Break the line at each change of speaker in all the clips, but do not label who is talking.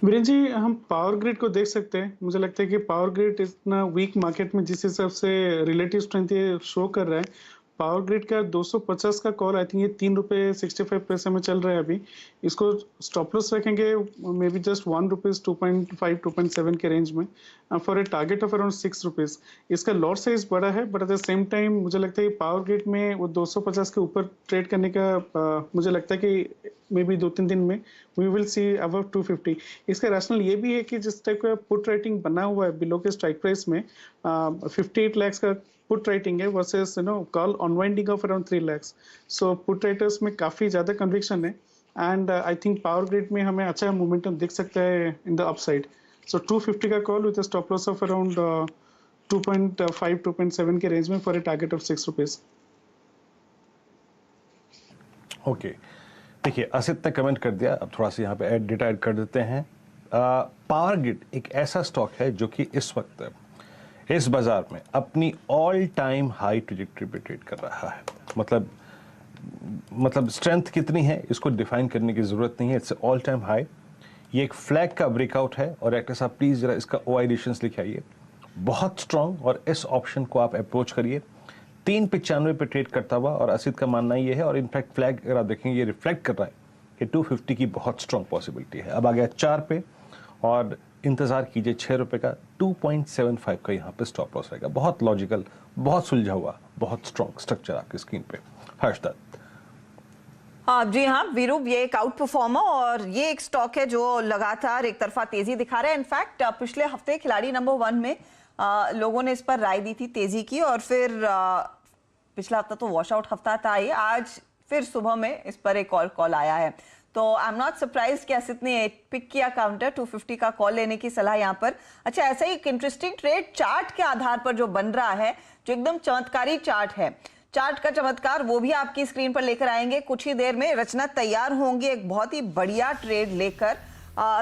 वीरेंद्र जी, हम power grid को देख सकते हैं। मुझे लगता है कि पावर ग्रिड इतना वीक मार्केट में जिस हिसाब से रिलेटिव स्ट्रेंथ ये शो कर रहा है, पावर ग्रिड का 250 का कॉल आई थिंक ये ₹3.65 में चल रहा है अभी। इसको स्टॉप लॉस रखेंगे मे बी जस्ट ₹1 2.5 2.7 के रेंज में for a target of around ₹6। इसका लॉट साइज बड़ा है but at the same time मुझे लगता है कि पावर ग्रिड में वो 250 के ऊपर ट्रेड करने का मुझे लगता है कि मे बी 2-3 दिन में वी विल सी अबव 250। इसका रैशनल ये भी है कि जिस टाइप का पुट राइटिंग बना हुआ है बिलो के स्ट्राइक प्राइस में 58 लाख का पुट राइटिंग है versus call unwinding of around 3 lakh. So put writers में काफी ज्यादा कन्विक्शन है and I think power grid में हमें अच्छा मोमेंटम दिख सकता है इन द अपसाइड। सो 250 का call with stop loss of around 2.5 2.7 के रेंज में for a target of ₹6।
Okay, देखिए असित ने कमेंट कर दिया। अब थोड़ा सा यहाँ पे डेटा ऐड कर देते हैं। पावर ग्रिड एक ऐसा स्टॉक है जो कि इस वक्त इस बाजार में अपनी ऑल टाइम हाई ट्रेजेक्टरी पे ट्रेड कर रहा है। मतलब स्ट्रेंथ कितनी है इसको डिफाइन करने की जरूरत नहीं है। It's all time high. ये एक फ्लैग का ब्रेकआउट है और एक्टर साहब प्लीज जरा इसका OI रेशंस लिखे आइए। बहुत स्ट्रांग और इस ऑप्शन को आप अप्रोच करिए। 395 पे ट्रेड करता हुआ और असित का मानना ये है और इनफैक्ट फ्लैग अगर आप देखेंगे ये रिफ्लेक्ट कर रहा है कि 250 की बहुत स्ट्रांग पॉसिबिलिटी है। अब आ गया 4 पे और इंतजार कीजिए ₹6 का 2.75 का यहाँ पे स्टॉप लॉस रहेगा। बहुत लॉजिकल, बहुत सुलझा हुआ, बहुत स्ट्रांग स्ट्रक्चर आपकी स्क्रीन पे। हर्षदत्त।
हाँ जी हाँ वीरू, ये एक आउट परफॉर्मर और ये एक स्टॉक है जो लगातार एक तरफा तेजी दिखा रहा है। इनफैक्ट पिछले हफ्ते खिलाड़ी नंबर 1 में लोगों ने इस पर राय दी थी तेजी की और फिर पिछला हफ्ता तो वॉश आउट हफ्ता था ही, आज फिर सुबह में इस पर एक और कॉल आया है। तो आई एम नॉट सरप्राइज कि असित ने पिक किया काउंटर 250 का कॉल लेने की सलाह यहाँ पर। अच्छा, ऐसा ही एक इंटरेस्टिंग ट्रेड चार्ट के आधार पर जो बन रहा है, जो एकदम चमत्कारी चार्ट है, चार्ट का चमत्कार वो भी आपकी स्क्रीन पर लेकर आएंगे कुछ ही देर में। रचना तैयार होंगी एक बहुत ही बढ़िया ट्रेड लेकर।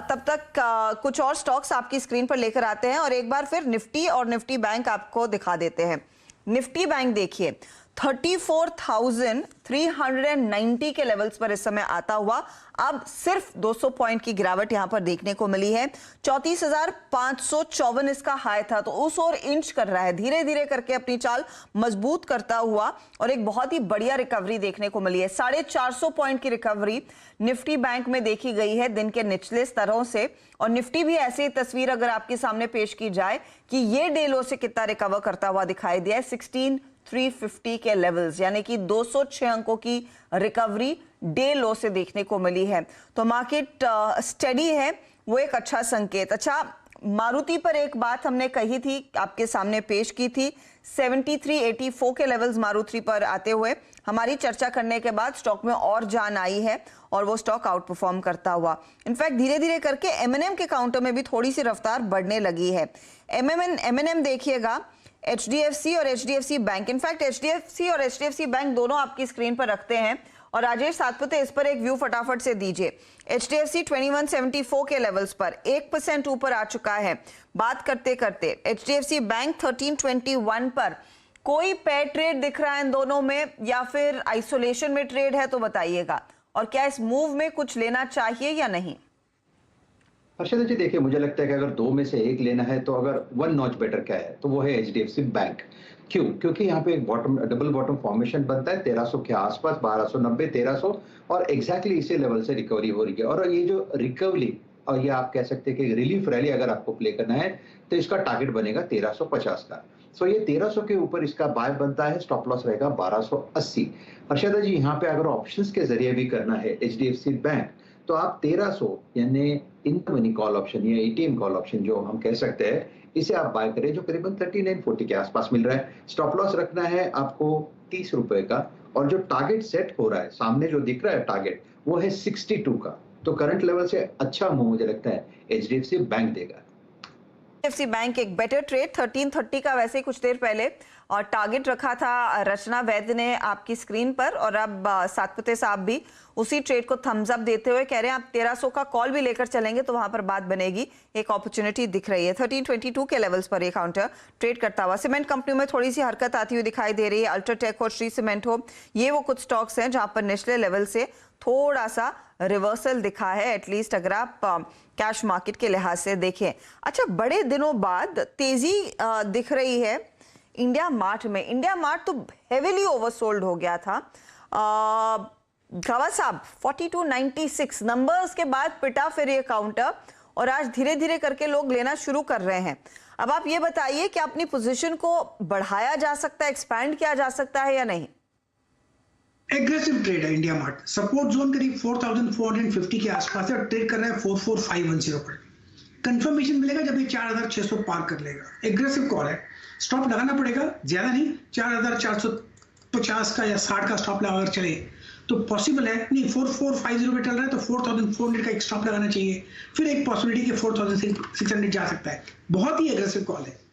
तब तक कुछ और स्टॉक्स आपकी स्क्रीन पर लेकर आते हैं और एक बार फिर निफ्टी और निफ्टी बैंक आपको दिखा देते हैं। निफ्टी बैंक देखिए 34,390 के लेवल्स पर इस समय आता हुआ अब सिर्फ 200 पॉइंट की गिरावट यहां पर देखने को मिली है। 34,554 इसका हाई था, तो उस ओर इंच कर रहा है, धीरे धीरे करके अपनी चाल मजबूत करता हुआ और एक बहुत ही बढ़िया रिकवरी देखने को मिली है। 450 पॉइंट की रिकवरी निफ्टी बैंक में देखी गई है दिन के निचले स्तरों से। और निफ्टी भी ऐसी तस्वीर अगर आपके सामने पेश की जाए कि ये डे लो से कितना रिकवर करता हुआ दिखाई दिया है 16,350 के लेवल्स, यानी कि 206 अंकों की रिकवरी डे लो से देखने को मिली है। तो मार्केट स्टेडी है, वो एक अच्छा संकेत। अच्छा, मारुति पर एक बात हमने कही थी, आपके सामने पेश की थी, 7384 के लेवल्स मारुति पर आते हुए हमारी चर्चा करने के बाद स्टॉक में और जान आई है और वो स्टॉक आउट परफॉर्म करता हुआ इनफैक्ट धीरे धीरे करके एमएनएम के काउंटर में भी थोड़ी सी रफ्तार बढ़ने लगी है। एमएनएम देखिएगा, एचडीएफसी और एचडीएफसी बैंक, इनफैक्ट एचडीएफसी और एचडीएफसी बैंक दोनों आपकी स्क्रीन पर रखते हैं और राजेश सातपुते इस पर एक व्यू फटाफट से दीजिए। एचडीएफसी 2174 के लेवल्स पर 1% ऊपर आ चुका है। बात करते करते एचडीएफसी बैंक 1321 पर, कोई पेयर ट्रेड दिख रहा है इन दोनों में या फिर आइसोलेशन में ट्रेड है तो बताइएगा, और क्या इस मूव में कुछ लेना चाहिए या नहीं?
हर्षद जी देखिए, मुझे लगता है कि अगर दो में से एक लेना है तो अगर वन नॉच बेटर क्या है तो वो है एचडीएफसी बैंक। क्यों? क्योंकि यहाँ पे एक डबल बॉटम फॉर्मेशन बनता है 1300 के आसपास, 1290 1300, और एग्जैक्टली इसी लेवल से रिकवरी हो रही है। और ये जो रिकवरी और ये आप कह सकते हैं कि रिलीफ रैली अगर आपको प्ले करना है तो इसका टारगेट बनेगा 1350 का। सो ये 1300 के ऊपर इसका बाय बनता है, स्टॉप लॉस रहेगा 1280। हर्षद जी यहाँ पे अगर ऑप्शंस के जरिए भी करना है एचडीएफसी बैंक तो आप 1300 यानी इन मनी कॉल ऑप्शन या एटीएम कॉल ऑप्शन जो हम कह सकते हैं, इसे आप बाय करें जो करीबन 3940 के आसपास मिल रहा है। स्टॉप लॉस रखना है आपको 30 रुपए का और जो टारगेट सेट हो रहा है सामने जो दिख रहा है टारगेट वो है 62 का। तो करंट लेवल से अच्छा मूव मुझे लगता है एचडीएफसी बैंक देगा।
एचडीएफसी बैंक एक बेटर ट्रेड 1330 का वैसे ही कुछ देर पहले और टारगेट रखा था रचना वैद्य ने आपकी स्क्रीन पर, और अब सातपुते साहब भी उसी ट्रेड को थम्स अप देते हुए कह रहे हैं आप 1300 का कॉल भी लेकर चलेंगे तो वहां पर बात बनेगी। एक अपॉर्चुनिटी दिख रही है 1322 के लेवल्स पर ये काउंटर ट्रेड करता हुआ। सीमेंट कंपनियों में थोड़ी सी हरकत आती हुई दिखाई दे रही है। अल्ट्राटेक हो, श्री सीमेंट हो, ये वो कुछ स्टॉक्स हैं जहां पर निचले लेवल से थोड़ा सा रिवर्सल दिखा है, एटलीस्ट अगर आप कैश मार्केट के लिहाज से देखें। अच्छा, बड़े दिनों बाद तेजी दिख रही है इंडिया मार्ट में। इंडिया मार्ट तो हेवीली ओवरसोल्ड हो गया था। गवा साहब 4296 नंबर्स के बाद पिटा फिर ये काउंटर, और आज धीरे धीरे करके लोग लेना शुरू कर रहे हैं। अब आप ये बताइए कि अपनी पोजीशन को बढ़ाया जा सकता है, एक्सपैंड किया जा सकता है या नहीं?
एग्रेसिव ट्रेड है इंडिया मार्ट। सपोर्ट जोन करीब 4450 के आसपास है और ट्रेड कर रहा है 44510 पर। कंफर्मेशन मिलेगा जब ये 4600 पार कर लेगा। एग्रेसिव कॉल है, स्टॉप लगाना पड़ेगा, ज्यादा नहीं, 4450 का या 60 का स्टॉप लगा अगर चले तो पॉसिबल है। नहीं, 4450 पे चल रहा है तो 4400 का एक स्टॉप लगाना चाहिए। फिर एक पॉसिबिलिटी कि 4600 जा सकता है। बहुत ही एग्रेसिव कॉल है।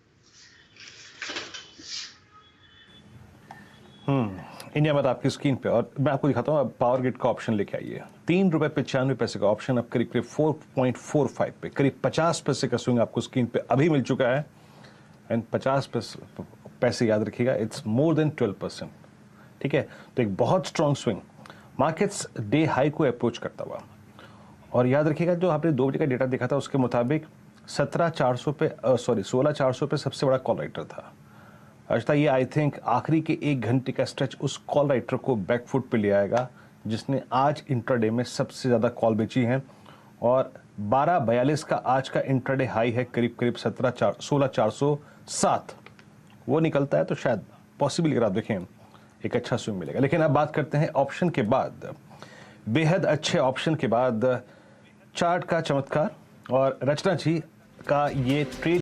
इंडिया में आपकी स्क्रीन पे, और मैं आपको दिखाता हूँ। अब पावर ग्रिड का ऑप्शन लेके आइए। 3 रुपए 95 पैसे का ऑप्शन अब करीब करीब 4.45 पे, करीब 50 पैसे का स्विंग आपको स्क्रीन पे अभी मिल चुका है। एंड 50 पैसे याद रखिएगा, इट्स मोर देन 12%। ठीक है, तो एक बहुत strong swing markets day high को अप्रोच करता हुआ। और याद रखिएगा जो आपने 2 बजे का डेटा देखा था उसके मुताबिक 16,400 पे सबसे बड़ा कॉल राइटर था। अच्छा, ये आई थिंक आखिरी के 1 घंटे का स्ट्रेच उस कॉल राइटर को बैकफुट पे ले आएगा जिसने आज इंट्राडे में सबसे ज़्यादा कॉल बेची हैं। और 1242 का आज का इंट्राडे हाई है, करीब करीब 16,407। वो निकलता है तो शायद पॉसिबल अगर आप देखें एक अच्छा स्विंग मिलेगा। लेकिन अब बात करते हैं ऑप्शन के बाद, बेहद अच्छे ऑप्शन के बाद चार्ट का चमत्कार और रचना जी का ये ट्रेड